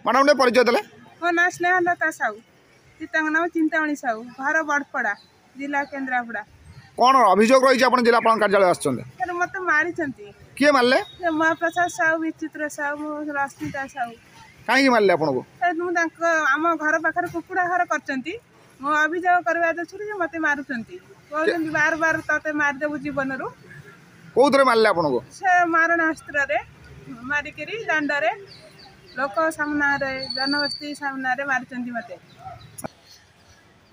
Madam ने परिचय देले मो ना स्नेहलता साहू सीता नाम चिंतामणि साहू घर बड़पड़ा जिला केन्द्रापड़ा। कौन अभियोग रही है जिलापाल कार्यालय आसछन्ते मत मारी किए मारले महाप्रसाद साहू विचित्र साहू रश्मिता साहू कहीं मारले आपको आम घर पाखे कुकुड़ा घर कर मो अभियोग करवा दृष्टि मत मारुंट कहते बार बार ते मारिदेबू जीवन रू कौन मारले आपको से मारणास्त्र मारिक दांडे लोक सामना जनबस्ती सामना मारी मत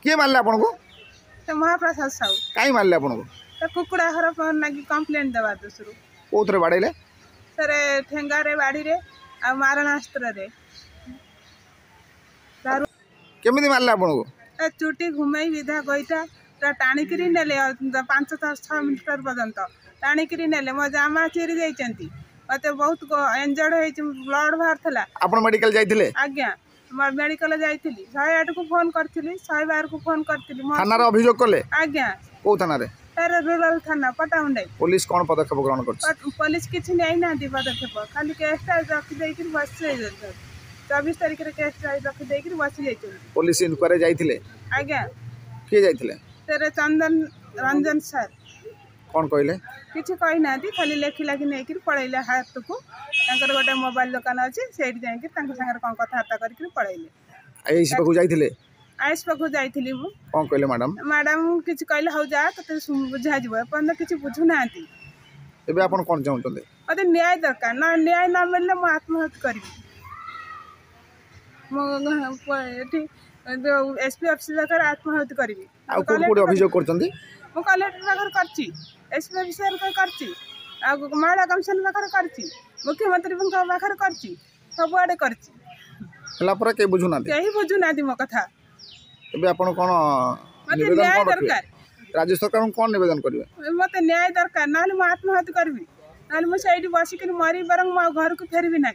किए मारले आपको महाप्रसाद साहू कहीं मारले आपको कुकुड़ा घर लगी कंप्लेन देवा दृष्टि कौन बाड़े सर ठेंगारे बाड़ी आ मारणास्त्र केमी मारले आपको चुटी घुमई विधा गईटा टाणिक ने 5-6 मीटर पर्यंत टाणिक ने मो जामा चिरी जाती मत बहुत इंजर्ड हो ब्लड बाहर आप मेडिकल जाइए आज्ञा मेडिकल जाइली 108 को फोन करी 112 को फोन करी थाना अभियोग कले आज्ञा कौ थाना रूराल थाना पटामुंडे पुलिस कौन पदक्षेप ग्रहण कर पुलिस किसी नहीं पदक्षेप खाली केसटा रखिदे बस 24 तारीख केस रखिदे बसी जाइए पुलिस इनक्वारी जाइए आज्ञा किए जाइए सर चंदन रंजन सर कौन कहले किसी कही ना खाली लेखि लाखि नहीं पलैले हाथ को गोटे मोबाइल दुकान अच्छे से जाकि कौन कथबार्ता कर पलैले आईएस पाखु जाइए आईएस पाखु जाइली कौन कहले मैडम मैडम किसी कहले हौ जा तो बुझा एपर्त किसी बुझुना एबे आपण कौन चाहते मत न्याय दरकार ना न्याय ना मिलने मुझे आत्महत्या करी एसपी ऑफिस पाखे आत्महत्या करी अभियोग कर कलेक्टर पाखे करची एसपी ऑफिसर कर महिला कमिशन पाखे कर मुख्यमंत्री पाखे कर सबुआड़े कर बुझुना कहीं बुझुना मो कथा एबे आपण कौन मत न्याय दरकार राज्य सरकार कौन निवेदन करेंगे मत न्याय दरकार ना आत्महत्या करी ना मुझे बसिक मरी बर घर को फेरबी ना।